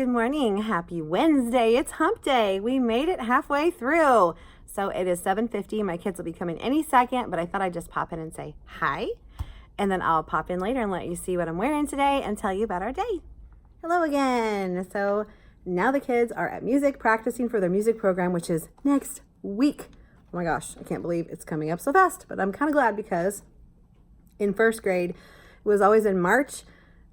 morning. Happy Wednesday. It's hump day. We made it halfway through. So it is 7:50. My kids will be coming any second, but I thought I'd just pop in and say hi. And then I'll pop in later and let you see what I'm wearing today and tell you about our day. Hello again. So now the kids are at music, practicing for their music program, which is next week. Oh my gosh, I can't believe it's coming up so fast, but I'm kind of glad because in first grade, it was always in March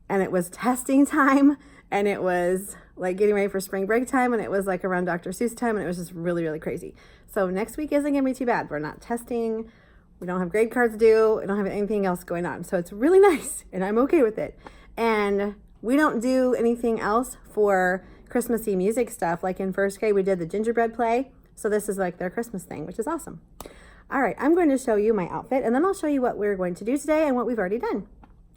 and it was testing time and it was like getting ready for spring break time and it was like around Dr. Seuss time and it was just really, really crazy. So next week isn't gonna be too bad. We're not testing, we don't have grade cards due, we don't have anything else going on. So it's really nice and I'm okay with it. And we don't do anything else for Christmassy music stuff. Like in first grade, we did the Gingerbread play. So this is like their Christmas thing, which is awesome. All right, I'm going to show you my outfit and then I'll show you what we're going to do today and what we've already done.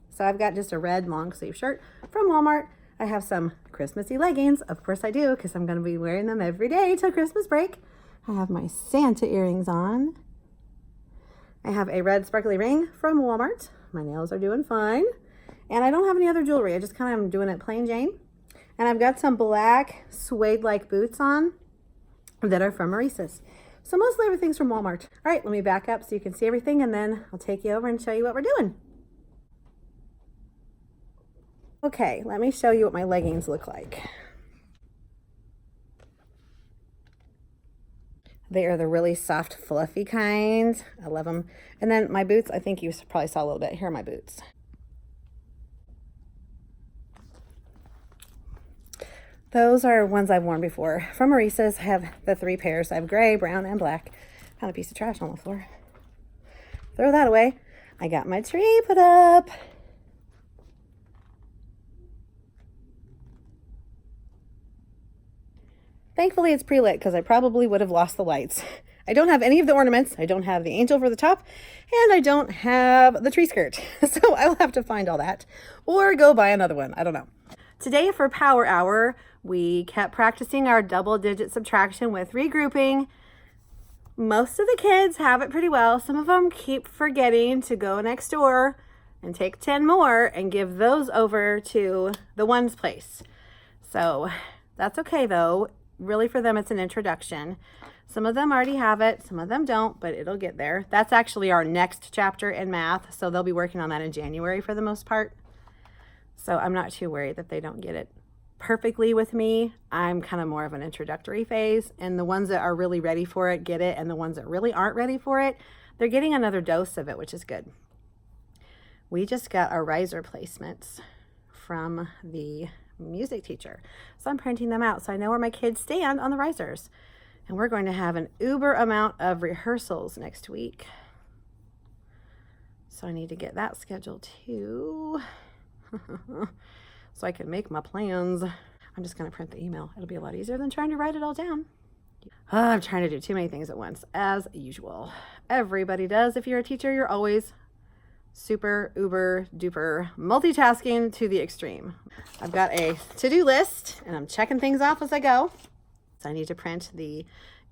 So I've got just a red long sleeve shirt from Walmart. I have some Christmassy leggings. Of course I do, because I'm going to be wearing them every day till Christmas break. I have my Santa earrings on. I have a red sparkly ring from Walmart. My nails are doing fine. And I don't have any other jewelry. I just kind of am doing it plain Jane. And I've got some black suede-like boots on that are from Maurice's. So mostly everything's from Walmart. All right, let me back up so you can see everything and then I'll take you over and show you what we're doing. Okay, let me show you what my leggings look like. They are the really soft, fluffy kind. I love them. And then my boots, I think you probably saw a little bit. Here are my boots. Those are ones I've worn before. From Maurice's, I have the 3 pairs. I have gray, brown, and black. Found a piece of trash on the floor. Throw that away. I got my tree put up. Thankfully, it's pre-lit because I probably would have lost the lights. I don't have any of the ornaments. I don't have the angel for the top, and I don't have the tree skirt. So I'll have to find all that or go buy another one. I don't know. Today for Power Hour, we kept practicing our double-digit subtraction with regrouping. Most of the kids have it pretty well. Some of them keep forgetting to go next door and take 10 more and give those over to the ones place. So that's okay though. Really for them, it's an introduction. Some of them already have it, some of them don't, but it'll get there. That's actually our next chapter in math, so they'll be working on that in January for the most part. So I'm not too worried that they don't get it perfectly with me. I'm kind of more of an introductory phase, and the ones that are really ready for it get it, and the ones that really aren't ready for it, they're getting another dose of it, which is good. We just got our riser placements from the music teacher. So I'm printing them out so I know where my kids stand on the risers. And we're going to have an uber amount of rehearsals next week. So I need to get that scheduled too. So I can make my plans. I'm just going to print the email. It'll be a lot easier than trying to write it all down. I'm trying to do too many things at once, as usual. Everybody does. If you're a teacher, you're always super uber duper multitasking to the extreme. I've got a to-do list and I'm checking things off as I go. So I need to print the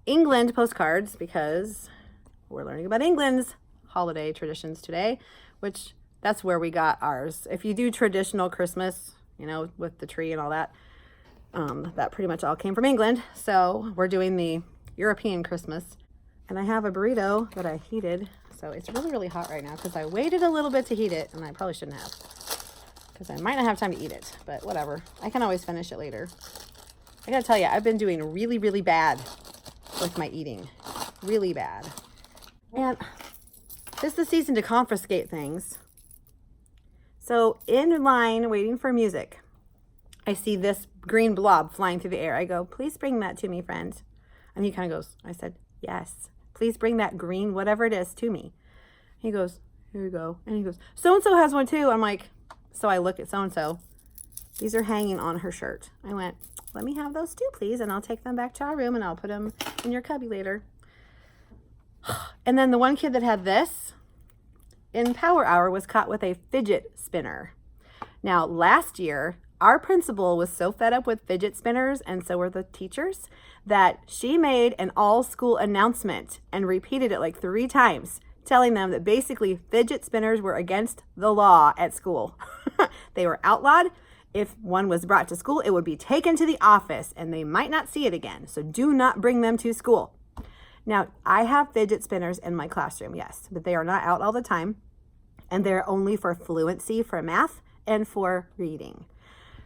England postcards because we're learning about England's holiday traditions today, which that's where we got ours. If you do traditional Christmas, you know, with the tree and all that, that pretty much all came from England. So we're doing the European Christmas. And I have a burrito that I heated. So it's really, really hot right now because I waited a little bit to heat it and I probably shouldn't have because I might not have time to eat it, but whatever. I can always finish it later. I gotta tell you, I've been doing really, really bad with my eating. Really bad. And this is the season to confiscate things. So in line waiting for music, I see this green blob flying through the air. I go, please bring that to me, friend. And he kind of goes, I said, yes. Please bring that green, whatever it is, to me. He goes, here you go. And he goes, so-and-so has one too. I'm like, so I look at so-and-so. These are hanging on her shirt. I went, let me have those too, please. And I'll take them back to our room and I'll put them in your cubby later. And then the one kid that had this in Power Hour was caught with a fidget spinner. Now, last year, our principal was so fed up with fidget spinners, and so were the teachers, that she made an all-school announcement and repeated it like 3 times, telling them that basically fidget spinners were against the law at school. They were outlawed. if one was brought to school, it would be taken to the office and they might not see it again. So do not bring them to school. Now, I have fidget spinners in my classroom, yes, but they are not out all the time. And they're only for fluency for math and for reading.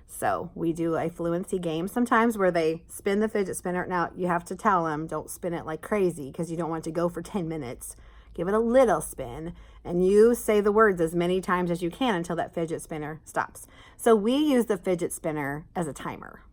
So we do a fluency game sometimes where they spin the fidget spinner. Now, you have to tell them, don't spin it like crazy because you don't want it to go for 10 minutes. Give it a little spin, and you say the words as many times as you can until that fidget spinner stops. So we use the fidget spinner as a timer,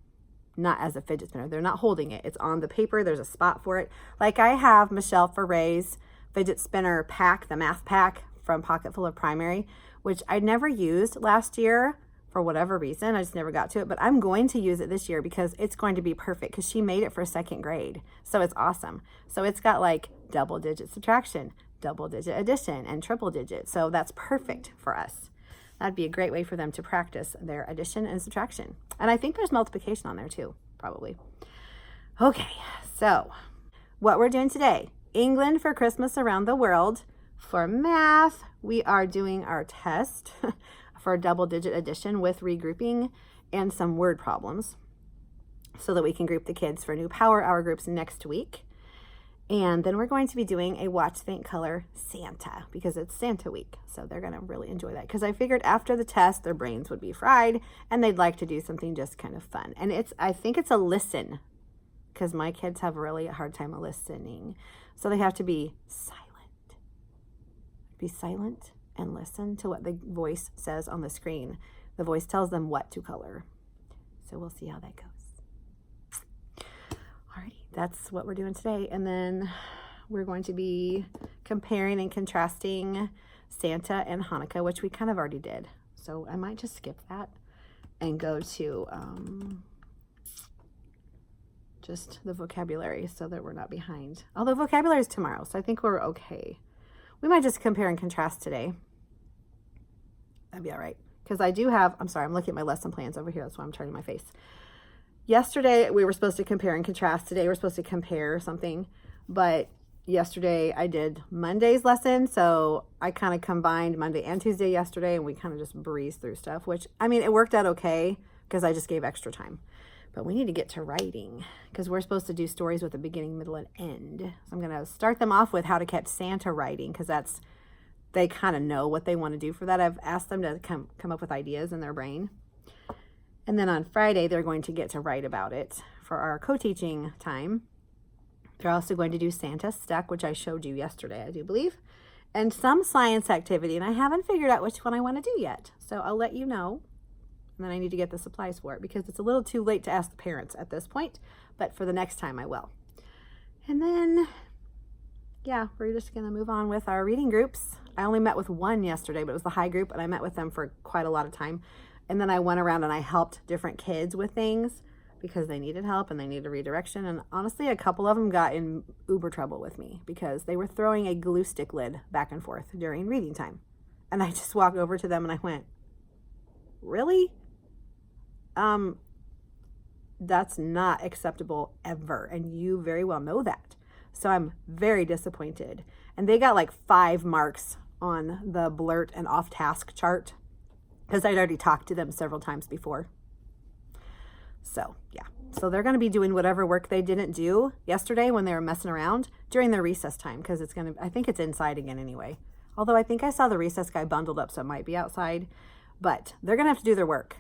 not as a fidget spinner. They're not holding it. It's on the paper. There's a spot for it. Like I have Michelle Ferray's fidget spinner pack, the math pack from Pocketful of Primary, which I never used last year for whatever reason. I just never got to it, but I'm going to use it this year because it's going to be perfect because she made it for 2nd grade. So it's awesome. So it's got like double digit subtraction, double digit addition, and triple digit. So that's perfect for us. That'd be a great way for them to practice their addition and subtraction. And I think there's multiplication on there too, probably. Okay, so what we're doing today, England for Christmas around the world. For math, we are doing our test for double digit addition with regrouping and some word problems so that we can group the kids for new Power Hour groups next week. And then we're going to be doing a watch, think, color Santa because it's Santa week. So they're going to really enjoy that because I figured after the test, their brains would be fried and they'd like to do something just kind of fun. And I think it's a listen because my kids have really a hard time listening. So they have to be silent. Be silent and listen to what the voice says on the screen. The voice tells them what to color. So we'll see how that goes. Alrighty, that's what we're doing today. And then we're going to be comparing and contrasting Santa and Hanukkah, which we kind of already did. So I might just skip that and go to just the vocabulary so that we're not behind. Although vocabulary is tomorrow, so I think we're okay. We might just compare and contrast today. That'd be all right. Because I do have, I'm sorry, I'm looking at my lesson plans over here. That's why I'm turning my face. Yesterday, we were supposed to compare and contrast. Today, we're supposed to compare something. But yesterday, I did Monday's lesson. So I kind of combined Monday and Tuesday yesterday. And we kind of just breezed through stuff. Which, I mean, it worked out okay. Because I just gave extra time. But we need to get to writing. Because we're supposed to do stories with a beginning, middle, and end. So I'm going to start them off with how to catch Santa writing. Because that's, they kind of know what they want to do for that. I've asked them to come up with ideas in their brain. And then on Friday, they're going to get to write about it for our co-teaching time. They're also going to do Santa Stuck, which I showed you yesterday, I do believe. And some science activity. And I haven't figured out which one I want to do yet. So I'll let you know. And then I need to get the supplies for it because it's a little too late to ask the parents at this point. But for the next time, I will. And then, yeah, we're just going to move on with our reading groups. I only met with one yesterday, but it was the high group. And I met with them for quite a lot of time. And then I went around and I helped different kids with things because they needed help and they needed redirection. And honestly, a couple of them got in uber trouble with me because they were throwing a glue stick lid back and forth during reading time. And I just walked over to them and I went, really? That's not acceptable ever. And you very well know that. So I'm very disappointed. And they got like 5 marks on the blurt and off task chart. Because I'd already talked to them several times before. So, yeah. So they're going to be doing whatever work they didn't do yesterday when they were messing around during their recess time. Because it's going to, I think it's inside again anyway. Although I think I saw the recess guy bundled up, so it might be outside. But they're going to have to do their work.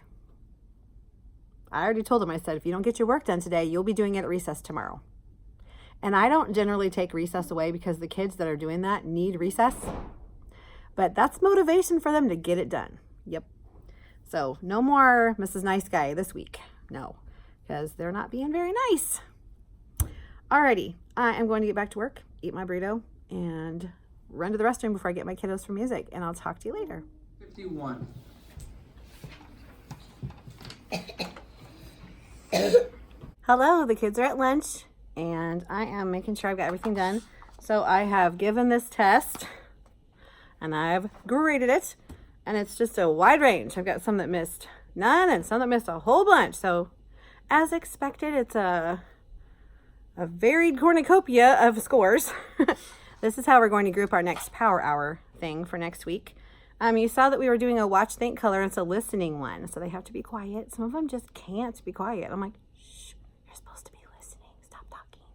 I already told them, I said, if you don't get your work done today, you'll be doing it at recess tomorrow. And I don't generally take recess away because the kids that are doing that need recess. But that's motivation for them to get it done. Yep. So no more Mrs. Nice Guy this week. No, because they're not being very nice. Alrighty, I am going to get back to work, eat my burrito, and run to the restroom before I get my kiddos from music. And I'll talk to you later. 51. Hello, the kids are at lunch, and I am making sure I've got everything done. So I have given this test, and I've graded it. And it's just a wide range. I've got some that missed none and some that missed a whole bunch. So as expected, it's a varied cornucopia of scores. This is how we're going to group our next Power Hour thing for next week. You saw that we were doing a watch, think, color, and it's a listening one. So they have to be quiet. Some of them just can't be quiet. I'm like, shh, you're supposed to be listening. Stop talking.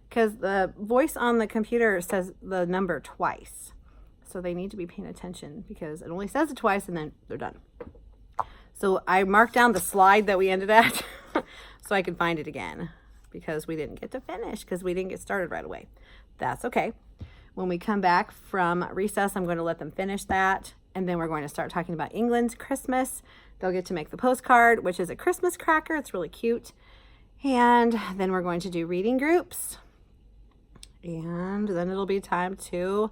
Because the voice on the computer says the number twice. So they need to be paying attention because it only says it twice and then they're done. So I marked down the slide that we ended at so I could find it again because we didn't get to finish because we didn't get started right away. That's okay. When we come back from recess, I'm going to let them finish that. And then we're going to start talking about England's Christmas. They'll get to make the postcard, which is a Christmas cracker. It's really cute. And then we're going to do reading groups. And then it'll be time to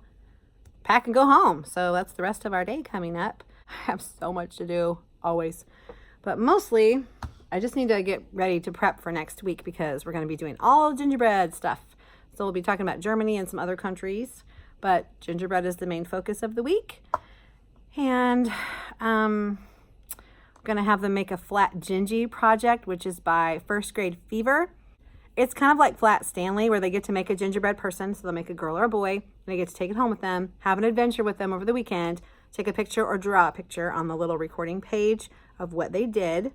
pack and go home. So that's the rest of our day coming up. I have so much to do, always. But mostly, I just need to get ready to prep for next week because we're going to be doing all gingerbread stuff. So we'll be talking about Germany and some other countries, but gingerbread is the main focus of the week. And I'm going to have them make a flat Gingy project, which is by First Grade Fever. It's kind of like Flat Stanley, where they get to make a gingerbread person. So they'll make a girl or a boy, and they get to take it home with them, have an adventure with them over the weekend, take a picture or draw a picture on the little recording page of what they did.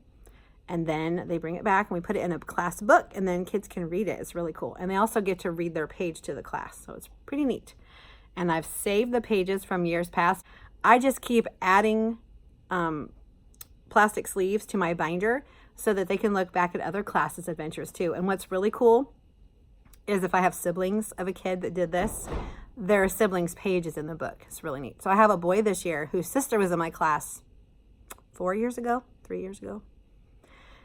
And then they bring it back and we put it in a class book and then kids can read it. It's really cool. And they also get to read their page to the class. So it's pretty neat. And I've saved the pages from years past. I just keep adding plastic sleeves to my binder so that they can look back at other classes' adventures too. And what's really cool is if I have siblings of a kid that did this, their siblings' page is in the book. It's really neat. So I have a boy this year whose sister was in my class 3 years ago.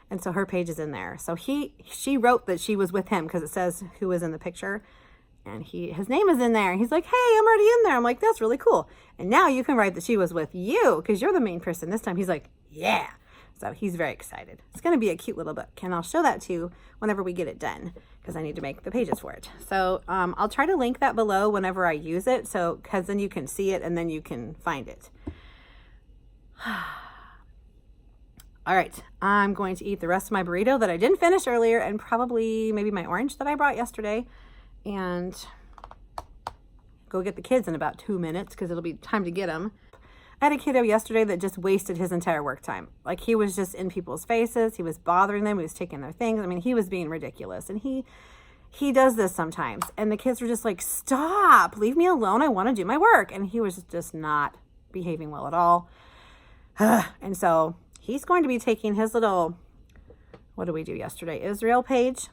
And so her page is in there. So she wrote that she was with him because it says who was in the picture. And his name is in there. He's like, hey, I'm already in there. I'm like, that's really cool. And now you can write that she was with you because you're the main person this time. He's like, yeah. So he's very excited. It's going to be a cute little book. And I'll show that to you whenever we get it done because I need to make the pages for it. So I'll try to link that below whenever I use it. So because then you can see it and then you can find it. All right, I'm going to eat the rest of my burrito that I didn't finish earlier and probably maybe my orange that I brought yesterday and go get the kids in about 2 minutes because it'll be time to get them. I had a kiddo yesterday that just wasted his entire work time. Like he was just in people's faces. He was bothering them. He was taking their things. I mean, he was being ridiculous. And he does this sometimes. And the kids were just like, stop, leave me alone. I want to do my work. And he was just not behaving well at all. And so he's going to be taking his little, what did we do yesterday? Israel page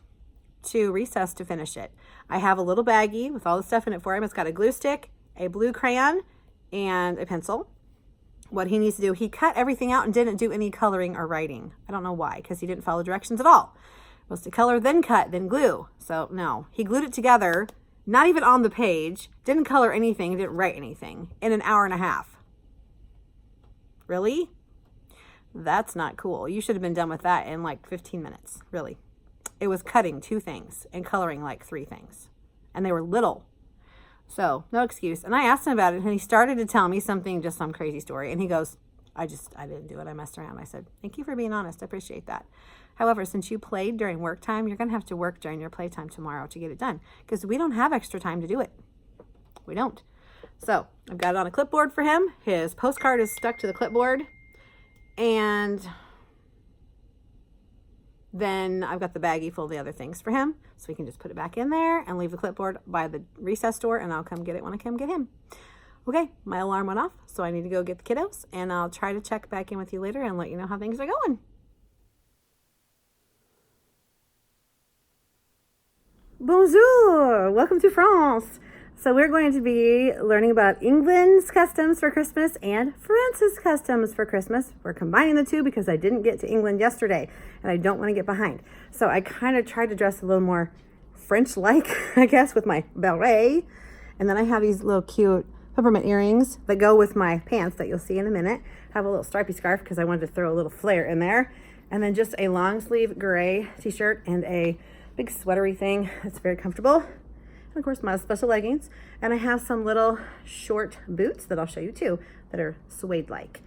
to recess to finish it. I have a little baggie with all the stuff in it for him. It's got a glue stick, a blue crayon, and a pencil. What he needs to do, he cut everything out and didn't do any coloring or writing. I don't know why, because he didn't follow directions at all. It was to color, then cut, then glue. So no, he glued it together, not even on the page, didn't color anything, didn't write anything in an hour and a half. Really? That's not cool. You should have been done with that in like 15 minutes, really. It was cutting 2 things and coloring like 3 things. And they were little. So, no excuse. And I asked him about it, and he started to tell me something, just some crazy story. And he goes, I didn't do it. I messed around. I said, thank you for being honest. I appreciate that. However, since you played during work time, you're going to have to work during your playtime tomorrow to get it done. Because we don't have extra time to do it. We don't. So, I've got it on a clipboard for him. His postcard is stuck to the clipboard. And then I've got the baggie full of the other things for him. So we can just put it back in there and leave the clipboard by the recess door and I'll come get it when I come get him. Okay, my alarm went off, so I need to go get the kiddos and I'll try to check back in with you later and let you know how things are going. Bonjour! Welcome to France! So we're going to be learning about England's customs for Christmas and France's customs for Christmas. We're combining the two because I didn't get to England yesterday and I don't want to get behind. So I kind of tried to dress a little more French-like, I guess, with my beret. And then I have these little cute peppermint earrings that go with my pants that you'll see in a minute. I have a little stripy scarf because I wanted to throw a little flair in there. And then just a long sleeve gray t-shirt and a big sweatery thing that's very comfortable. And of course my special leggings, and I have some little short boots that I'll show you too that are suede-like.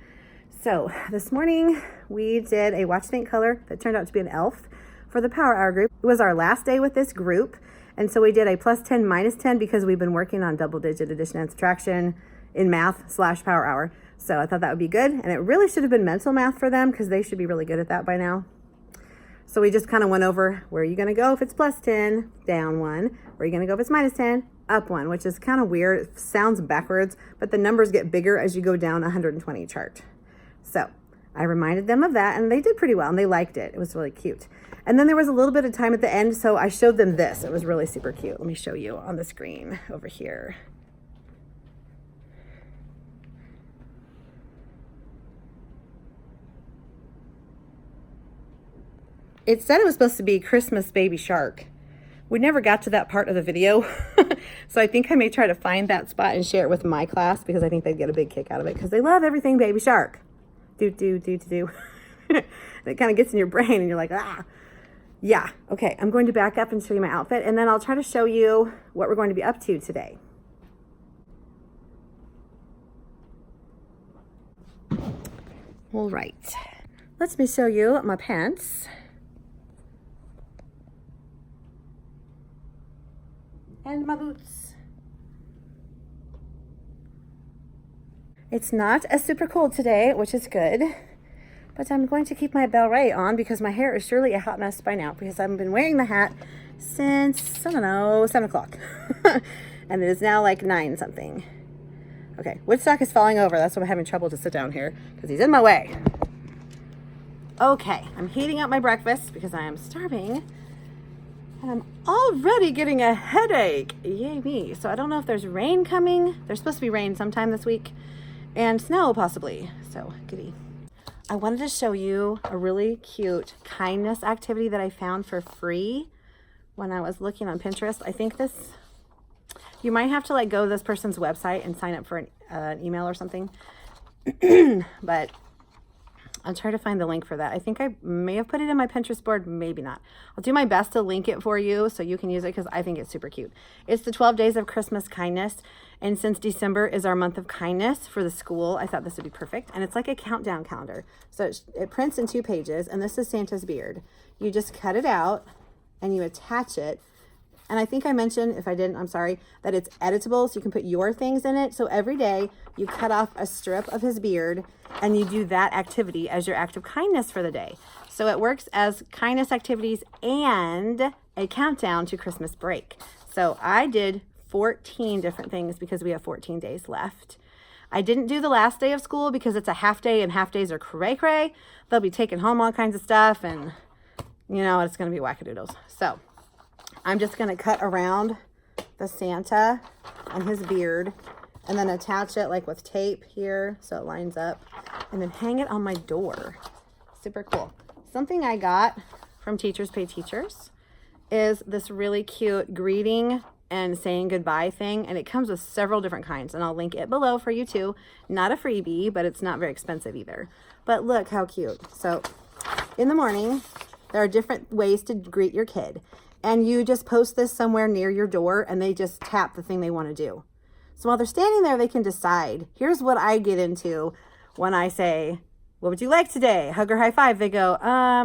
So this morning we did a watch paint color that turned out to be an elf for the Power Hour group. It was our last day with this group, and so we did a +10, -10 because we've been working on double-digit addition and subtraction in math/power hour. So I thought that would be good. And it really should have been mental math for them because they should be really good at that by now. So we just kind of went over where are you going to go if it's plus 10, down 1. Where are you going to go if it's minus 10, up 1, which is kind of weird. It sounds backwards, but the numbers get bigger as you go down a 120 chart. So I reminded them of that, and they did pretty well, and they liked it. It was really cute. And then there was a little bit of time at the end, so I showed them this. It was really super cute. Let me show you on the screen over here. It said it was supposed to be Christmas Baby Shark. We never got to that part of the video. So I think I may try to find that spot and share it with my class because I think they'd get a big kick out of it because they love everything Baby Shark. Do. It kind of gets in your brain and you're like, ah. Yeah, okay, I'm going to back up and show you my outfit and then I'll try to show you what we're going to be up to today. All right, let me show you my pants. And my boots. It's not as super cold today, which is good, but I'm going to keep my beret on because my hair is surely a hot mess by now because I've been wearing the hat since, I don't know, 7 o'clock. And it is now like 9 something. Okay, Woodstock is falling over. That's why I'm having trouble to sit down here because he's in my way. Okay, I'm heating up my breakfast because I am starving. And I'm already getting a headache. Yay me. So I don't know if there's rain coming. There's supposed to be rain sometime this week. And snow possibly. So goody. I wanted to show you a really cute kindness activity that I found for free when I was looking on Pinterest. I think this, you might have to like go to this person's website and sign up for an email or something. But I'll try to find the link for that. I think I may have put it in my Pinterest board, maybe not. I'll do my best to link it for you so you can use it because I think it's super cute. It's the 12 Days of Christmas Kindness. And since December is our month of kindness for the school, I thought this would be perfect. And it's like a countdown calendar. So it prints in 2 pages, and this is Santa's beard. You just cut it out and you attach it. And I think I mentioned, if I didn't, I'm sorry, that it's editable, so you can put your things in it. So every day you cut off a strip of his beard and you do that activity as your act of kindness for the day. So it works as kindness activities and a countdown to Christmas break. So I did 14 different things because we have 14 days left. I didn't do the last day of school because it's a half day and half days are cray-cray. They'll be taking home all kinds of stuff and, you know, it's going to be wackadoodles. So I'm just going to cut around the Santa and his beard and then attach it like with tape here so it lines up and then hang it on my door. Super cool. Something I got from Teachers Pay Teachers is this really cute greeting and saying goodbye thing, and it comes with several different kinds, and I'll link it below for you too. Not a freebie, but it's not very expensive either. But look how cute. So in the morning, there are different ways to greet your kid. And you just post this somewhere near your door and they just tap the thing they want to do. So while they're standing there, they can decide. Here's what I get into when I say, what would you like today? Hug or high five? They go,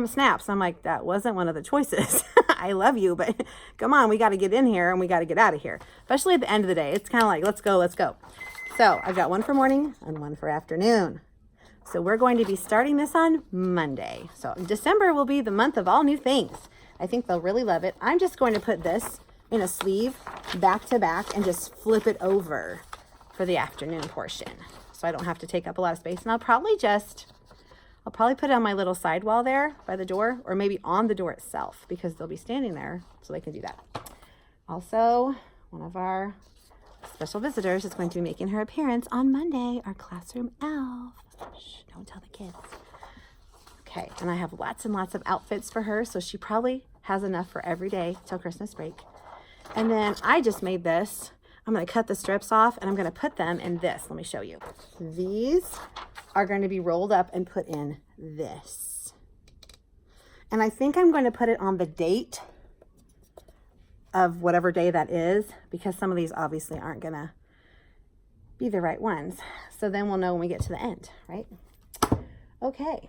snaps. I'm like, that wasn't one of the choices. I love you, but come on, we got to get in here and we got to get out of here. Especially at the end of the day. It's kind of like, let's go, let's go. So I've got one for morning and one for afternoon. So we're going to be starting this on Monday. So December will be the month of all new things. I think they'll really love it. I'm just going to put this in a sleeve back to back and just flip it over for the afternoon portion. So I don't have to take up a lot of space. And I'll probably put it on my little side wall there by the door or maybe on the door itself because they'll be standing there so they can do that. Also, one of our special visitors is going to be making her appearance on Monday, our classroom elf. Shh, don't tell the kids. Okay, and I have lots and lots of outfits for her, so she probably has enough for every day till Christmas break. And then I just made this. I'm going to cut the strips off and I'm going to put them in this. Let me show you. These are going to be rolled up and put in this. And I think I'm going to put it on the date of whatever day that is because some of these obviously aren't going to be the right ones. So then we'll know when we get to the end, right? Okay.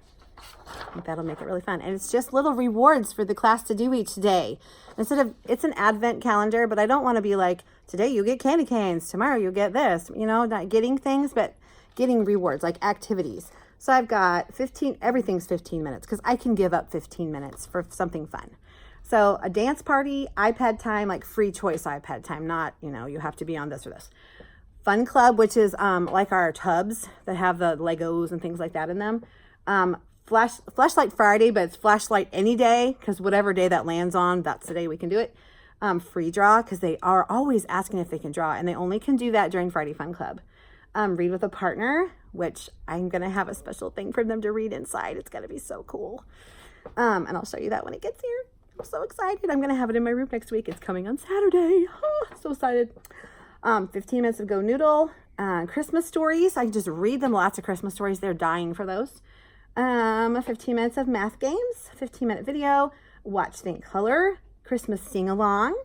I think that'll make it really fun. And it's just little rewards for the class to do each day. Instead of, it's an advent calendar, but I don't want to be like, today you get candy canes, tomorrow you get this, you know, not getting things, but getting rewards, like activities. So I've got 15, everything's 15 minutes because I can give up 15 minutes for something fun. So a dance party, iPad time, like free choice iPad time, not, you know, you have to be on this or this. Fun club, which is like our tubs that have the Legos and things like that in them. Flashlight Friday, but it's flashlight any day because whatever day that lands on, that's the day we can do it. Free draw because they are always asking if they can draw, and they only can do that during Friday Fun Club. Read with a partner, which I'm going to have a special thing for them to read inside. It's going to be so cool. And I'll show you that when it gets here. I'm so excited. I'm going to have it in my room next week. It's coming on Saturday. Oh, so excited. 15 minutes of Go Noodle. Christmas stories. I can just read them lots of Christmas stories. They're dying for those. 15 minutes of math games. 15-minute video. Watch Think Color. Christmas sing-along.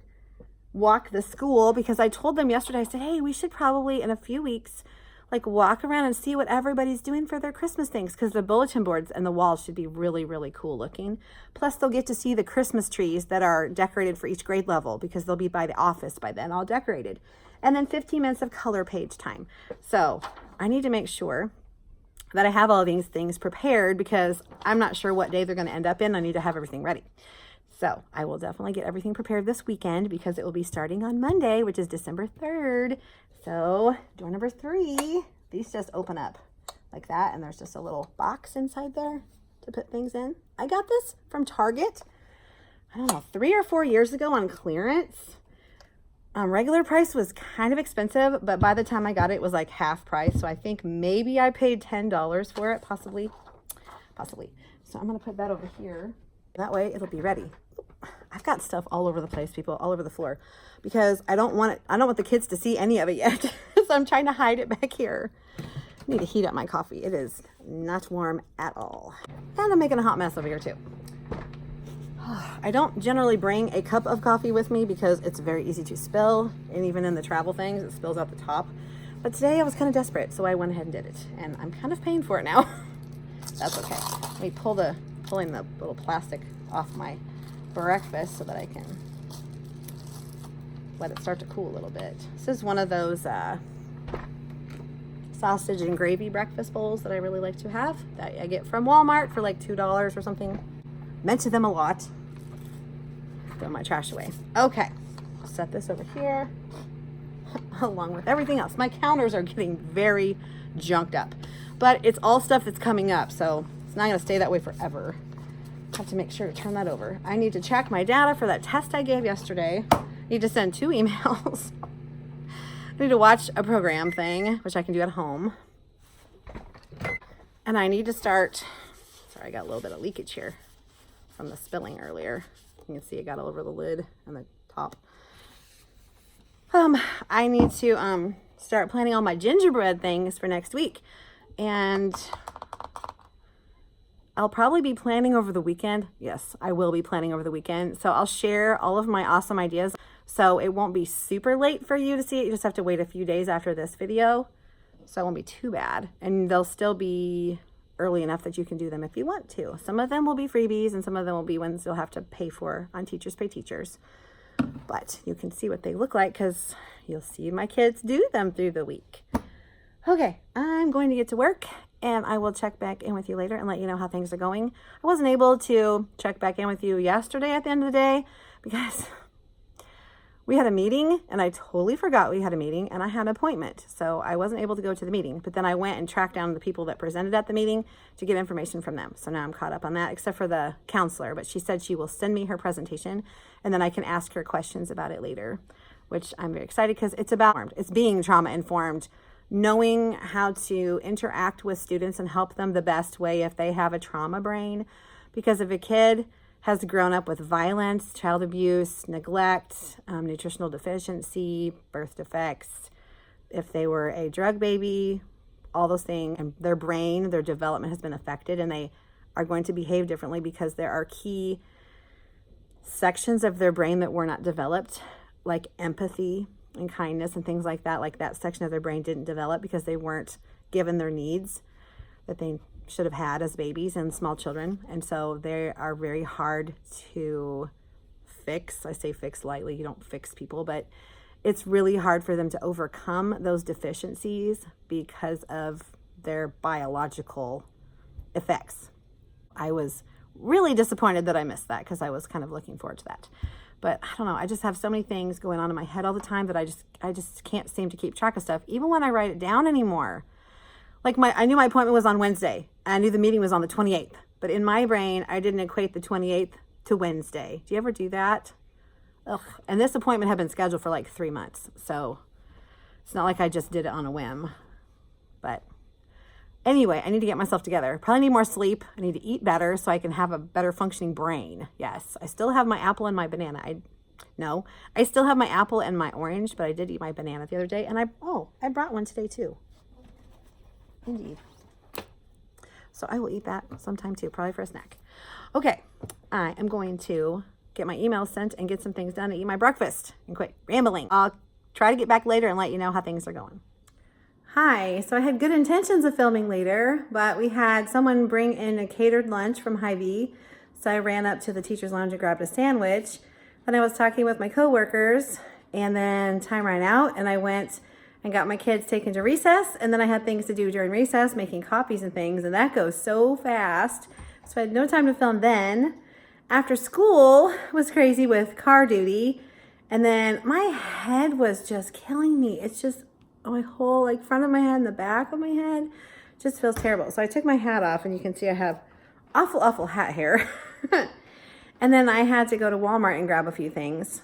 Walk the school, because I told them yesterday, I said, hey, we should probably in a few weeks like walk around and see what everybody's doing for their Christmas things, because the bulletin boards and the walls should be really, really cool looking. Plus they'll get to see the Christmas trees that are decorated for each grade level, because they'll be by the office by then all decorated. And then 15 minutes of color page time. So I need to make sure that I have all these things prepared, because I'm not sure what day they're going to end up in. I need to have everything ready. So I will definitely get everything prepared this weekend, because it will be starting on Monday, which is December 3rd. So door number 3, these just open up like that. And there's just a little box inside there to put things in. I got this from Target, I don't know, 3 or 4 years ago on clearance. Regular price was kind of expensive, but by the time I got it, it was like half price. So I think maybe I paid $10 for it, possibly. So I'm going to put that over here. That way it'll be ready. I've got stuff all over the place, people, all over the floor, because I don't want the kids to see any of it yet. So I'm trying to hide it back here. I need to heat up my coffee. It is not warm at all. And I'm making a hot mess over here too. I don't generally bring a cup of coffee with me because it's very easy to spill, and even in the travel things, it spills out the top. But today I was kind of desperate, so I went ahead and did it, and I'm kind of paying for it now. That's okay. Let me pulling the little plastic off my breakfast so that I can let it start to cool a little bit. This is one of those sausage and gravy breakfast bowls that I really like to have, that I get from Walmart for like $2 or something. Mention them a lot. Throw my trash away. Okay, set this over here along with everything else. My counters are getting very junked up, but it's all stuff that's coming up, so it's not going to stay that way forever. I have to make sure to turn that over. I need to check my data for that test I gave yesterday. I need to send 2 emails. I need to watch a program thing, which I can do at home. And I need to start, sorry, I got a little bit of leakage here from the spilling earlier. You can see it got all over the lid and the top. I need to start planning all my gingerbread things for next week. And I'll probably be planning over the weekend. Yes, I will be planning over the weekend. So I'll share all of my awesome ideas. So it won't be super late for you to see it. You just have to wait a few days after this video. So it won't be too bad. And they'll still be early enough that you can do them if you want to. Some of them will be freebies, and some of them will be ones you'll have to pay for on Teachers Pay Teachers. But you can see what they look like, because you'll see my kids do them through the week. Okay, I'm going to get to work, and I will check back in with you later and let you know how things are going. I wasn't able to check back in with you yesterday at the end of the day because we had a meeting, and I totally forgot we had a meeting, and I had an appointment. So I wasn't able to go to the meeting, but then I went and tracked down the people that presented at the meeting to get information from them. So now I'm caught up on that, except for the counselor, but she said she will send me her presentation, and then I can ask her questions about it later, which I'm very excited, because it's being trauma informed, knowing how to interact with students and help them the best way if they have a trauma brain. Because if a kid has grown up with violence, child abuse, neglect, nutritional deficiency, birth defects, if they were a drug baby, all those things, and their brain, their development has been affected, and they are going to behave differently because there are key sections of their brain that were not developed, like empathy and kindness and things like that. Like that section of their brain didn't develop because they weren't given their needs that they should have had as babies and small children. And so they are very hard to fix. I say fix lightly, you don't fix people, but it's really hard for them to overcome those deficiencies because of their biological effects. I was really disappointed that I missed that because I was kind of looking forward to that. But I don't know, I just have so many things going on in my head all the time that I just can't seem to keep track of stuff, even when I write it down anymore. Like I knew my appointment was on Wednesday. I knew the meeting was on the 28th. But in my brain, I didn't equate the 28th to Wednesday. Do you ever do that? Ugh. And this appointment had been scheduled for like 3 months. So it's not like I just did it on a whim. But anyway, I need to get myself together. Probably need more sleep. I need to eat better so I can have a better functioning brain. Yes, I still have my apple and my banana. I still have my apple and my orange, but I did eat my banana the other day. And I brought one today too. Indeed. So I will eat that sometime too, probably for a snack. Okay, I am going to get my emails sent and get some things done and eat my breakfast and quit rambling. I'll try to get back later and let you know how things are going. Hi, so I had good intentions of filming later, but we had someone bring in a catered lunch from Hy-Vee. So I ran up to the teacher's lounge and grabbed a sandwich. Then I was talking with my coworkers and then time ran out and I went and got my kids taken to recess, and then I had things to do during recess, making copies and things, and that goes so fast. So I had no time to film then. After school was crazy with car duty, and then my head was just killing me. It's just my whole front of my head and the back of my head just feels terrible. So I took my hat off, and you can see I have awful hat hair. And then I had to go to Walmart and grab a few things.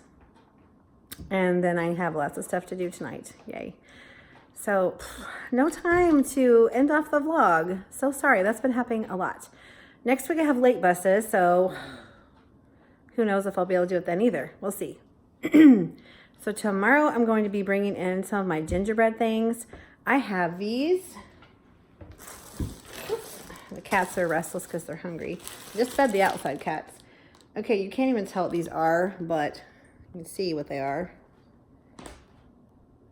And then I have lots of stuff to do tonight. Yay. So no time to end off the vlog. So sorry, that's been happening a lot. Next week I have late buses, so who knows if I'll be able to do it then either. We'll see. So tomorrow I'm going to be bringing in some of my gingerbread things. I have these. Oops. The cats are restless because they're hungry. I just fed the outside cats. Okay, you can't even tell what these are, but you can see what they are.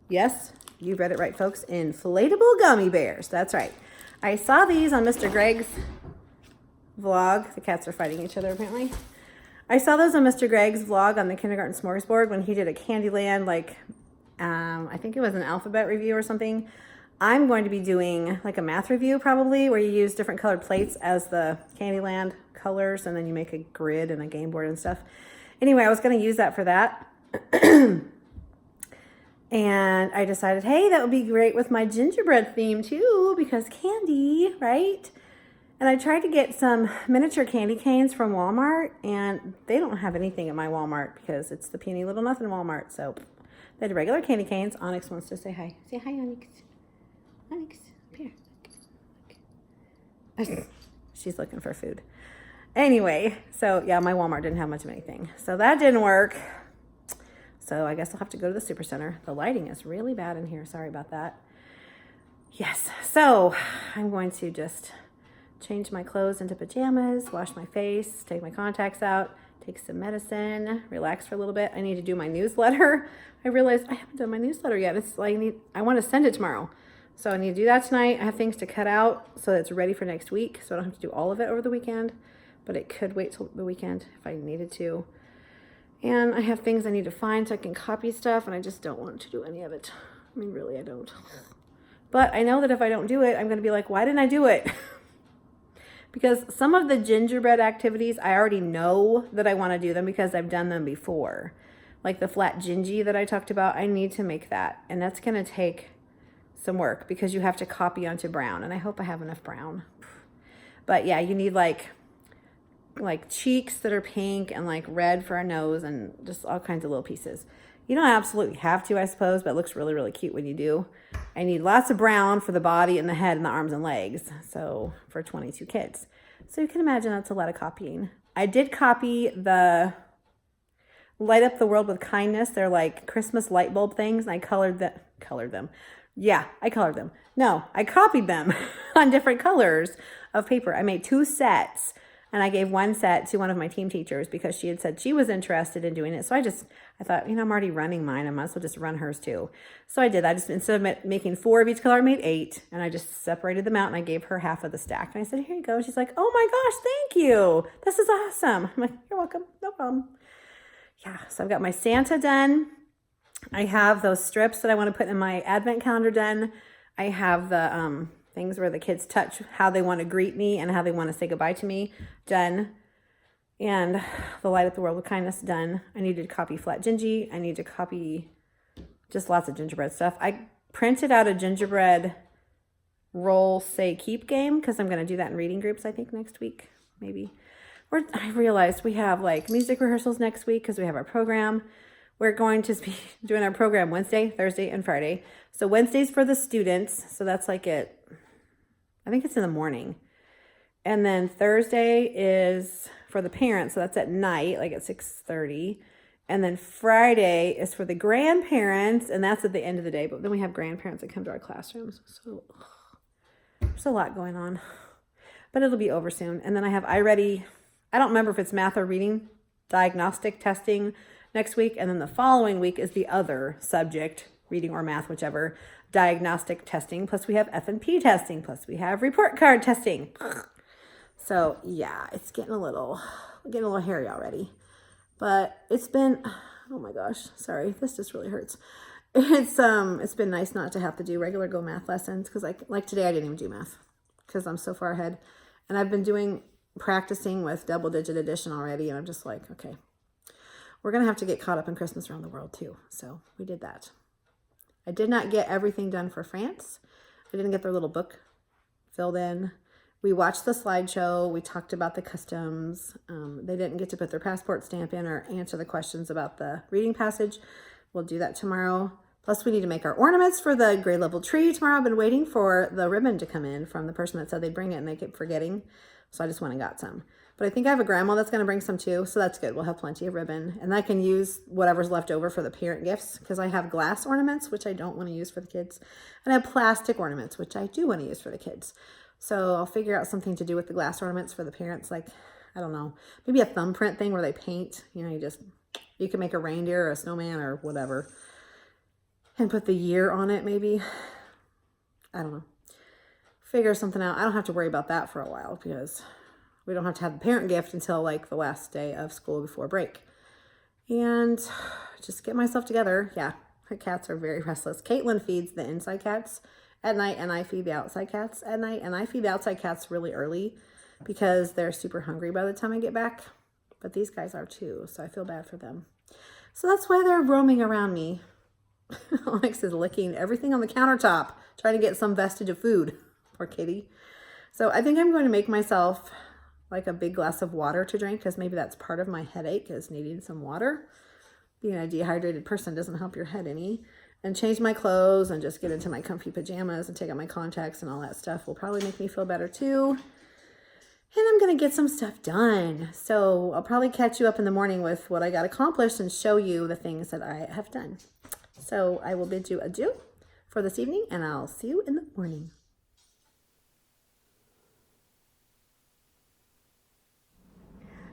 Yes, you read it right, folks. Inflatable gummy bears. That's right. I saw these on Mr. Greg's vlog. The cats are fighting each other, apparently. I saw those on Mr. Greg's vlog on the Kindergarten Smorgasbord when he did a Candyland, I think it was an alphabet review or something. I'm going to be doing like a math review probably, where you use different colored plates as the Candyland colors, and then you make a grid and a game board and stuff. Anyway, I was going to use that for that. And I decided, hey, that would be great with my gingerbread theme too, because candy, right? And I tried to get some miniature candy canes from Walmart, and they don't have anything at my Walmart because it's the puny little nothing Walmart. So they had regular candy canes. Onyx wants to say hi. Say hi, Onyx. Onyx, come here. She's looking for food. Anyway, so yeah, my Walmart didn't have much of anything. So that didn't work. So I guess I'll have to go to the Supercenter. The lighting is really bad in here. Sorry about that. Yes, so I'm going to just change my clothes into pajamas, wash my face, take my contacts out, take some medicine, relax for a little bit. I need to do my newsletter. I realized I haven't done my newsletter yet. I want to send it tomorrow. So I need to do that tonight. I have things to cut out so that it's ready for next week, so I don't have to do all of it over the weekend, but it could wait till the weekend if I needed to. And I have things I need to find so I can copy stuff, and I just don't want to do any of it. I mean, really, I don't. But I know that if I don't do it, I'm going to be like, why didn't I do it? Because some of the gingerbread activities, I already know that I want to do them because I've done them before. Like the flat gingy that I talked about, I need to make that. And that's going to take some work because you have to copy onto brown. And I hope I have enough brown. But yeah, you need like cheeks that are pink and like red for a nose and just all kinds of little pieces. You don't absolutely have to, I suppose, but it looks really, really cute when you do. I need lots of brown for the body and the head and the arms and legs. So for 22 kids. So you can imagine that's a lot of copying. I did copy the Light Up the World with Kindness. They're like Christmas light bulb things. And I colored them. Yeah, I colored them. No, I copied them on different colors of paper. I made 2 sets And I gave one set to one of my team teachers because she had said she was interested in doing it. So I thought, you know, I'm already running mine. I might as well just run hers too. So I did that. Instead of making 4 of each color, I made 8. And I just separated them out and I gave her half of the stack. And I said, here you go. She's like, oh my gosh, thank you. This is awesome. I'm like, you're welcome. No problem. Yeah, so I've got my Santa done. I have those strips that I want to put in my advent calendar done. I have the things where the kids touch how they want to greet me and how they want to say goodbye to me done. And the light up the world with kindness done. I need to copy flat Gingy. I need to copy just lots of gingerbread stuff. I printed out a gingerbread roll, say, keep game because I'm going to do that in reading groups, I think, next week, maybe. I realized we have like music rehearsals next week because we have our program. We're going to be doing our program Wednesday, Thursday, and Friday. So Wednesday's for the students. So that's like I think it's in the morning. And then Thursday is for the parents. So that's at night, like at 6:30. And then Friday is for the grandparents. And that's at the end of the day. But then we have grandparents that come to our classrooms. So there's a lot going on. But it'll be over soon. And then I have iReady. I don't remember if it's math or reading, diagnostic testing next week. And then the following week is the other subject, reading or math, whichever, diagnostic testing. Plus we have F&P testing. Plus we have report card testing. So yeah, it's getting a little hairy already. But it's been, oh my gosh, sorry, this just really hurts. It's been nice not to have to do regular Go math lessons because like today I didn't even do math because I'm so far ahead. And I've been practicing with double digit addition already. And I'm just like, okay, we're going to have to get caught up in Christmas around the world too. So we did that. I did not get everything done for France. I didn't get their little book filled in. We watched the slideshow. We talked about the customs. They didn't get to put their passport stamp in or answer the questions about the reading passage. We'll do that tomorrow. Plus, we need to make our ornaments for the grade level tree tomorrow. I've been waiting for the ribbon to come in from the person that said they'd bring it and they kept forgetting. So I just went and got some. But I think I have a grandma that's going to bring some too. So that's good. We'll have plenty of ribbon. And I can use whatever's left over for the parent gifts because I have glass ornaments, which I don't want to use for the kids. And I have plastic ornaments, which I do want to use for the kids. So I'll figure out something to do with the glass ornaments for the parents. Like, I don't know, maybe a thumbprint thing where they paint, you know, you can make a reindeer or a snowman or whatever and put the year on it maybe. I don't know. Figure something out. I don't have to worry about that for a while because we don't have to have the parent gift until like the last day of school before break. And just get myself together. Yeah, her cats are very restless. Caitlin feeds the inside cats at night and I feed the outside cats at night. And I feed the outside cats really early because they're super hungry by the time I get back. But these guys are too, so I feel bad for them. So that's why they're roaming around me. Onyx is licking everything on the countertop, trying to get some vestige of food. Poor kitty. So I think I'm going to make myself like a big glass of water to drink because maybe that's part of my headache is needing some water. Being a dehydrated person doesn't help your head any. And change my clothes and just get into my comfy pajamas and take out my contacts and all that stuff will probably make me feel better too. And I'm going to get some stuff done. So I'll probably catch you up in the morning with what I got accomplished and show you the things that I have done. So I will bid you adieu for this evening and I'll see you in the morning.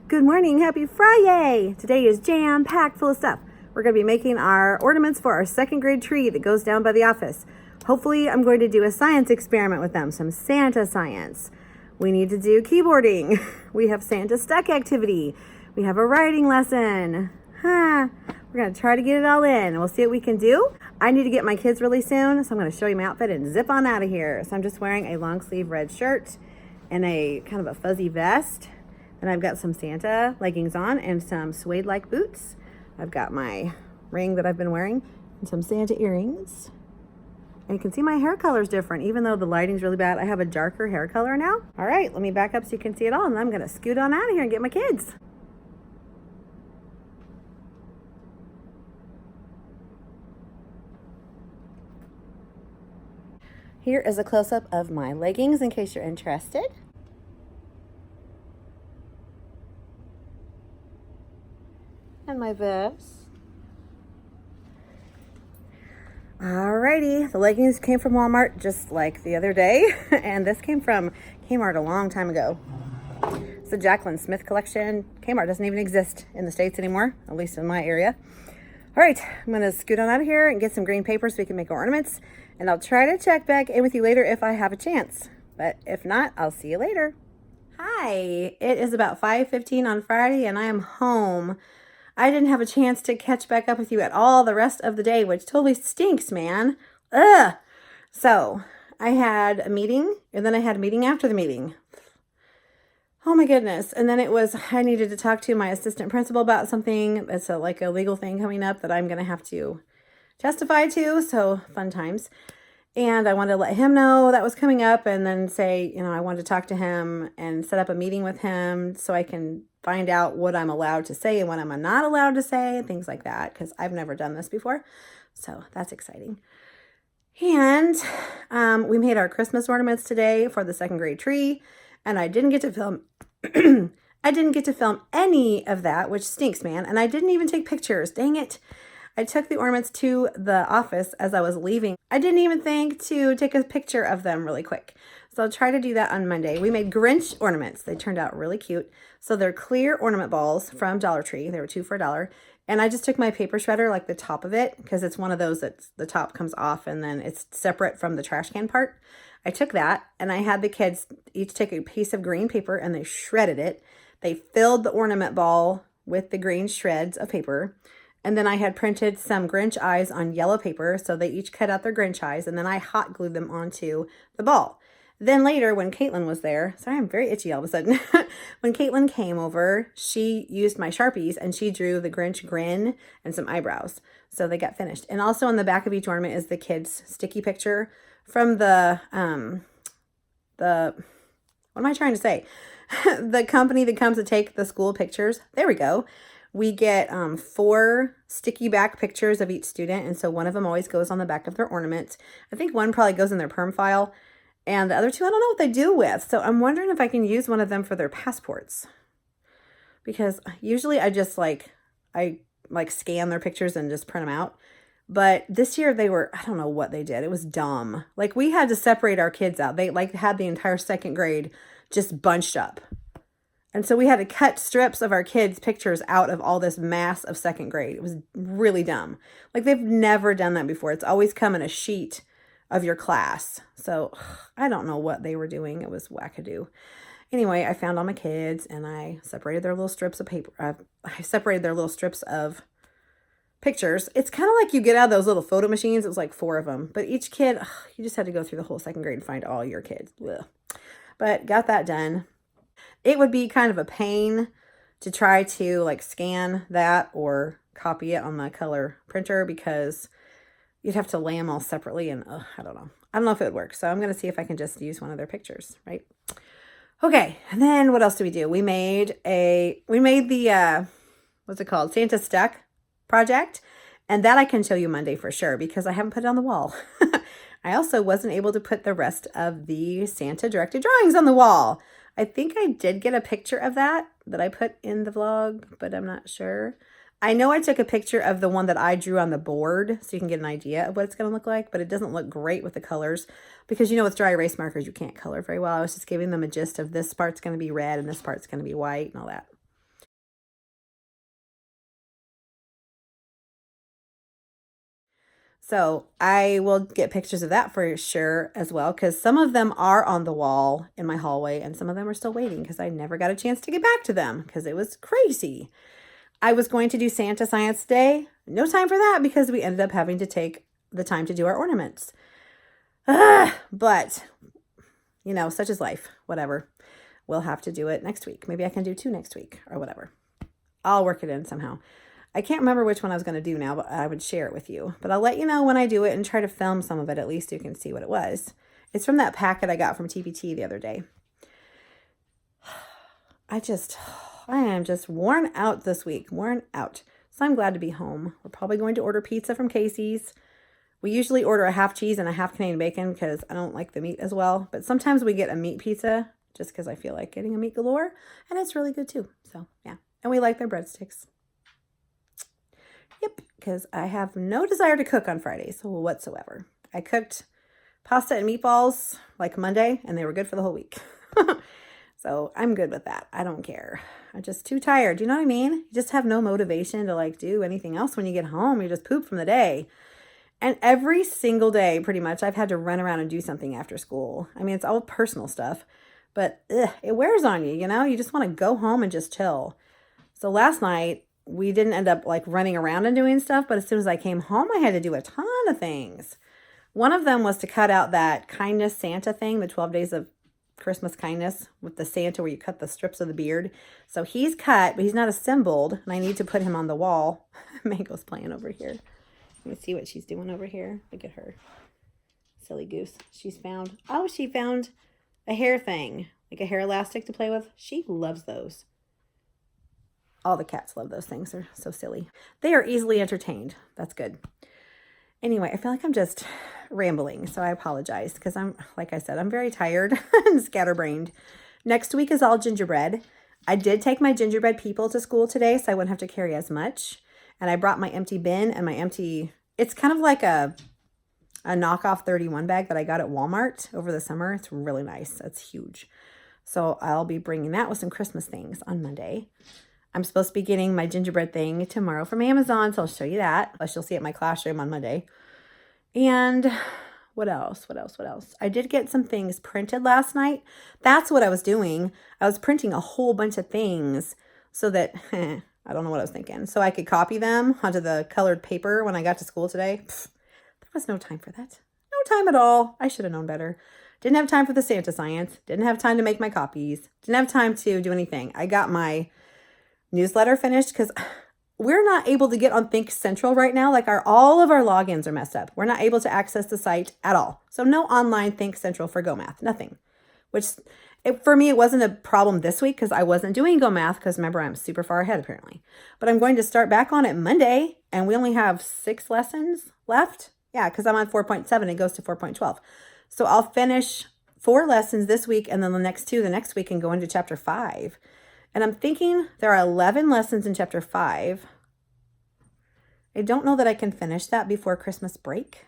Good morning. Happy Friday. Today is jam-packed full of stuff. We're going to be making our ornaments for our second grade tree that goes down by the office. Hopefully I'm going to do a science experiment with them, some Santa science. We need to do keyboarding. We have Santa Stuck activity. We have a writing lesson. We're going to try to get it all in. We'll see what we can do. I need to get my kids really soon, so I'm going to show you my outfit and zip on out of here. So I'm just wearing a long sleeve red shirt and a kind of a fuzzy vest. And I've got some Santa leggings on and some suede-like boots. I've got my ring that I've been wearing and some Santa earrings. And you can see my hair color is different, even though the lighting's really bad. I have a darker hair color now. All right, let me back up so you can see it all. And I'm going to scoot on out of here and get my kids. Here is a close-up of my leggings in case you're interested. And my vest. Alrighty, the leggings came from Walmart just like the other day, and this came from Kmart a long time ago. It's the Jacqueline Smith collection. Kmart doesn't even exist in the States anymore, at least in my area. All right, I'm gonna scoot on out of here and get some green paper so we can make our ornaments. And I'll try to check back in with you later if I have a chance. But if not, I'll see you later. Hi, it is about 5:15 on Friday and I am home. I didn't have a chance to catch back up with you at all the rest of the day, which totally stinks, man. Ugh. So I had a meeting and then I had a meeting after the meeting. Oh my goodness. And then I needed to talk to my assistant principal about something. It's like a legal thing coming up that I'm going to have to testify to. So fun times. And I wanted to let him know that was coming up and then say, I wanted to talk to him and set up a meeting with him so I can find out what I'm allowed to say and what I'm not allowed to say, things like that, because I've never done this before. So that's exciting. And we made our Christmas ornaments today for the 2nd grade tree, and I didn't get to film I didn't get to film any of that, which stinks, man. And I didn't even take pictures. Dang it. I took the ornaments to the office as I was leaving. I didn't even think to take a picture of them really quick. So I'll try to do that on Monday. We made Grinch ornaments. They turned out really cute. So they're clear ornament balls from Dollar Tree. They were 2 for $1. And I just took my paper shredder, like the top of it, because it's one of those that the top comes off and then it's separate from the trash can part. I took that and I had the kids each take a piece of green paper and they shredded it. They filled the ornament ball with the green shreds of paper. And then I had printed some Grinch eyes on yellow paper. So they each cut out their Grinch eyes and then I hot glued them onto the ball. Then later when Caitlin was there, sorry, I'm very itchy all of a sudden. When Caitlin came over, she used my Sharpies and she drew the Grinch grin and some eyebrows. So they got finished. And also on the back of each ornament is the kids' sticky picture from the what am I trying to say? The company that comes to take the school pictures. There we go. We get 4 sticky back pictures of each student. And so one of them always goes on the back of their ornament. I think one probably goes in their perm file. And the other 2, I don't know what they do with. So I'm wondering if I can use one of them for their passports. Because usually I just I scan their pictures and just print them out. But this year I don't know what they did. It was dumb. Like we had to separate our kids out. They had the entire 2nd grade just bunched up. And so we had to cut strips of our kids' pictures out of all this mass of 2nd grade. It was really dumb. Like they've never done that before. It's always come in a sheet of your class. So I don't know what they were doing. It was wackadoo. Anyway, I found all my kids and I separated their little strips of paper. I separated their little strips of pictures. It's kind of like you get out of those little photo machines. It was like 4 of them. But each kid, you just had to go through the whole 2nd grade and find all your kids. Ugh. But got that done. It would be kind of a pain to try to scan that or copy it on my color printer because you'd have to lay them all separately and I don't know. I don't know if it would work. So I'm going to see if I can just use one of their pictures, right? Okay. And then what else did we do? We made the, what's it called? Santa Stuck project. And that I can show you Monday for sure because I haven't put it on the wall. I also wasn't able to put the rest of the Santa directed drawings on the wall. I think I did get a picture of that I put in the vlog, but I'm not sure. I know I took a picture of the one that I drew on the board so you can get an idea of what it's going to look like, but it doesn't look great with the colors because with dry erase markers, you can't color very well. I was just giving them a gist of this part's going to be red and this part's going to be white and all that. So I will get pictures of that for sure as well, because some of them are on the wall in my hallway and some of them are still waiting because I never got a chance to get back to them because it was crazy. I was going to do Santa Science Day. No time for that because we ended up having to take the time to do our ornaments. But, such is life. Whatever. We'll have to do it next week. Maybe I can do 2 next week or whatever. I'll work it in somehow. I can't remember which one I was going to do now, but I would share it with you. But I'll let you know when I do it and try to film some of it. At least you can see what it was. It's from that packet I got from TpT the other day. I am just worn out this week. Worn out. So I'm glad to be home. We're probably going to order pizza from Casey's. We usually order a half cheese and a half Canadian bacon because I don't like the meat as well. But sometimes we get a meat pizza just because I feel like getting a meat galore. And it's really good too. So yeah. And we like their breadsticks. Yep, because I have no desire to cook on Fridays whatsoever. I cooked pasta and meatballs like Monday, and they were good for the whole week. So I'm good with that. I don't care. I'm just too tired. You know what I mean? You just have no motivation to like do anything else when you get home. You just poop from the day. And every single day, pretty much, I've had to run around and do something after school. I mean, it's all personal stuff, but it wears on you, you know? You just want to go home and just chill. So last night, we didn't end up like running around and doing stuff, but as soon as I came home, I had to do a ton of things. One of them was to cut out that kindness Santa thing, the 12 days of Christmas kindness with the Santa where you cut the strips of the beard. So he's cut, but he's not assembled, and I need to put him on the wall. Mango's playing over here. Let me see what she's doing over here. Look at her. Silly goose. She found a hair thing, like a hair elastic to play with. She loves those. All the cats love those things. They're so silly. They are easily entertained. That's good. Anyway, I feel like I'm just rambling, so I apologize because like I said, I'm very tired and scatterbrained. Next week is all gingerbread. I did take my gingerbread people to school today, so I wouldn't have to carry as much. And I brought my empty bin and my empty, it's kind of like a knockoff 31 bag that I got at Walmart over the summer. It's really nice. It's huge. So I'll be bringing that with some Christmas things on Monday. I'm supposed to be getting my gingerbread thing tomorrow from Amazon, so I'll show you that. Plus, you'll see it in my classroom on Monday. And what else? I did get some things printed last night. That's what I was doing. I was printing a whole bunch of things so that, I don't know what I was thinking, so I could copy them onto the colored paper when I got to school today. There was no time for that. No time at all. I should have known better. Didn't have time for the Santa science. Didn't have time to make my copies. Didn't have time to do anything. I got my newsletter finished because we're not able to get on Think Central right now. Like all of our logins are messed up. We're not able to access the site at all. So no online Think Central for Go Math, nothing. Which for me, it wasn't a problem this week because I wasn't doing Go Math because remember, I'm super far ahead apparently. But I'm going to start back on it Monday and we only have 6 lessons left. Yeah, because I'm on 4.7. It goes to 4.12. So I'll finish 4 lessons this week and then the next 2 the next week and go into chapter 5. And I'm thinking there are 11 lessons in chapter 5. I don't know that I can finish that before Christmas break.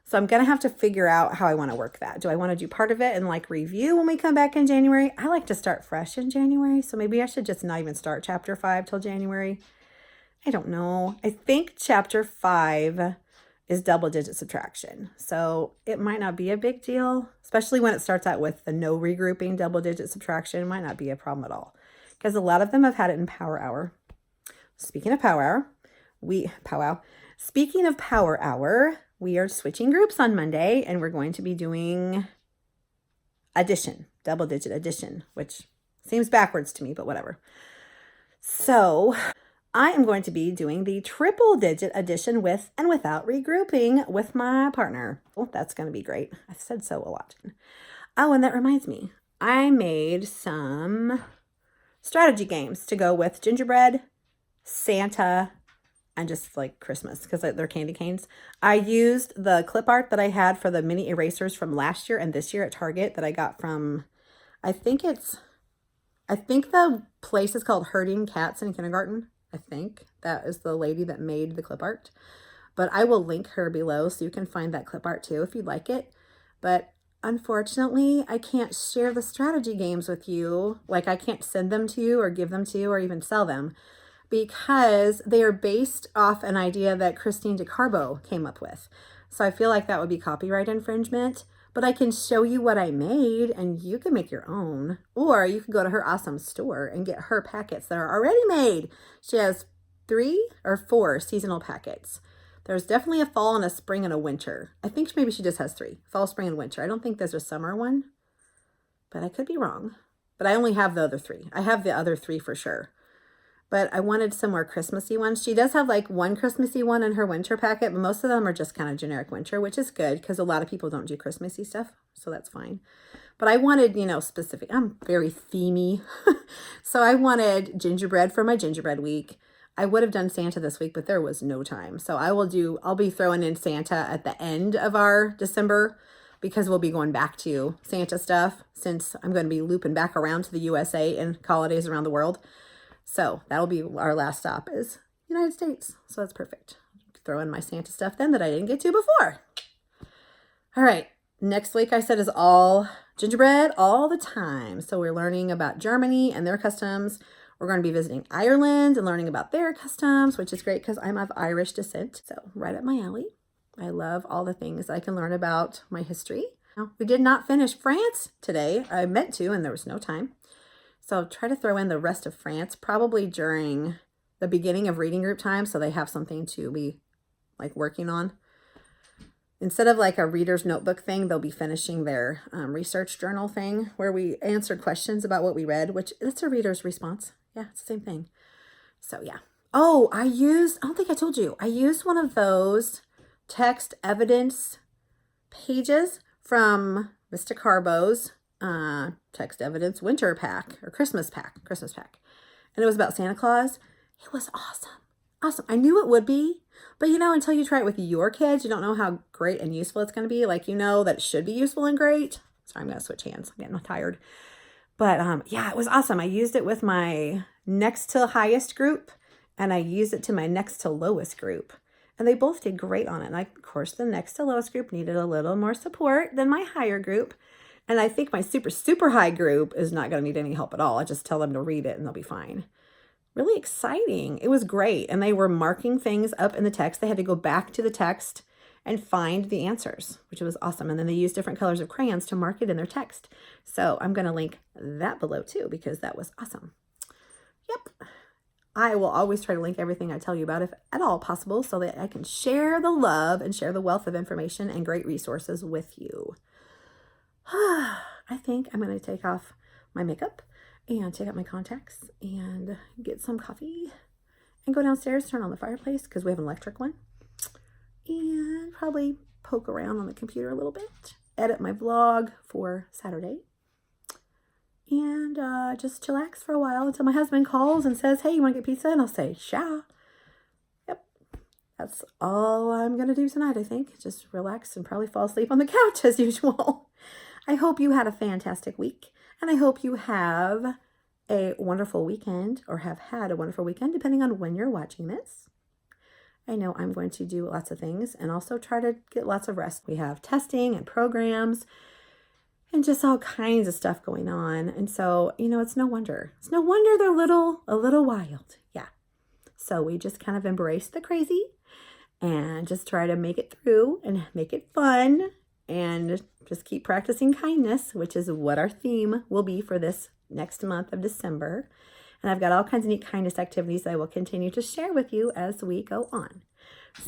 So I'm going to have to figure out how I want to work that. Do I want to do part of it and like review when we come back in January? I like to start fresh in January. So maybe I should just not even start chapter 5 till January. I don't know. I think chapter 5 is double-digit subtraction. So it might not be a big deal, especially when it starts out with the no regrouping double-digit subtraction. It might not be a problem at all because a lot of them have had it in Power Hour. Speaking of Power Hour, we are switching groups on Monday and we're going to be doing addition, double-digit addition, which seems backwards to me, but whatever. So I am going to be doing the triple-digit addition with and without regrouping with my partner. Oh, that's going to be great. I've said so a lot. Oh, and that reminds me. I made some strategy games to go with Gingerbread, Santa, and just like Christmas because they're candy canes. I used the clip art that I had for the mini erasers from last year and this year at Target that I got from, I think the place is called Herding Cats in Kindergarten. I think that is the lady that made the clip art, but I will link her below so you can find that clip art too if you'd like it. But unfortunately, I can't share the strategy games with you. Like I can't send them to you or give them to you or even sell them because they are based off an idea that Christine DeCarbo came up with. So I feel like that would be copyright infringement, but I can show you what I made and you can make your own, or you can go to her awesome store and get her packets that are already made. She has 3 or 4 seasonal packets. There's definitely a fall and a spring and a winter. I think maybe she just has 3, fall, spring, and winter. I don't think there's a summer one, but I could be wrong. But I only have the other 3. I have the other 3 for sure. But I wanted some more Christmassy ones. She does have like one Christmassy one in her winter packet, but most of them are just kind of generic winter, which is good because a lot of people don't do Christmassy stuff, so that's fine. But I wanted, specific. I'm very themey. So I wanted gingerbread for my gingerbread week. I would have done Santa this week, but there was no time. So I'll be throwing in Santa at the end of our December because we'll be going back to Santa stuff since I'm going to be looping back around to the USA and holidays around the world. So that'll be our last stop is United States. So that's perfect. Throw in my Santa stuff then that I didn't get to before. All right. Next week, I said, is all gingerbread all the time. So we're learning about Germany and their customs. We're going to be visiting Ireland and learning about their customs, which is great because I'm of Irish descent. So right up my alley. I love all the things I can learn about my history. Now, we did not finish France today. I meant to, and there was no time. So I'll try to throw in the rest of France, probably during the beginning of reading group time, so they have something to be like working on. Instead of like a reader's notebook thing, they'll be finishing their research journal thing where we answered questions about what we read, which it's a reader's response. Yeah, it's the same thing. So yeah. Oh, I don't think I told you, I used one of those text evidence pages from Miss DeCarbo's text evidence winter pack or Christmas pack. And it was about Santa Claus. It was awesome. Awesome. I knew it would be. But you know, until you try it with your kids, you don't know how great and useful it's going to be. Like, you know that it should be useful and great. Sorry, I'm going to switch hands. I'm getting tired. But yeah, it was awesome. I used it with my next to highest group, and I used it to my next to lowest group. And they both did great on it. And of course, the next to lowest group needed a little more support than my higher group. And I think my super, super high group is not going to need any help at all. I just tell them to read it and they'll be fine. Really exciting. It was great. And they were marking things up in the text. They had to go back to the text and find the answers, which was awesome. And then they used different colors of crayons to mark it in their text. So I'm going to link that below too, because that was awesome. Yep. I will always try to link everything I tell you about if at all possible so that I can share the love and share the wealth of information and great resources with you. I think I'm going to take off my makeup and take out my contacts and get some coffee and go downstairs, turn on the fireplace because we have an electric one, and probably poke around on the computer a little bit, edit my vlog for Saturday, and just chillax for a while until my husband calls and says, hey, you want to get pizza? And I'll say, sha. Yep. That's all I'm going to do tonight, I think. Just relax and probably fall asleep on the couch as usual. I hope you had a fantastic week. And I hope you have a wonderful weekend or have had a wonderful weekend, depending on when you're watching this. I know I'm going to do lots of things and also try to get lots of rest. We have testing and programs and just all kinds of stuff going on. And so, you know, it's no wonder. It's no wonder they're a little wild. Yeah. So we just kind of embrace the crazy and just try to make it through and make it fun. And just keep practicing kindness, which is what our theme will be for this next month of December. And I've got all kinds of neat kindness activities that I will continue to share with you as we go on.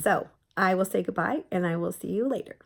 So I will say goodbye and I will see you later.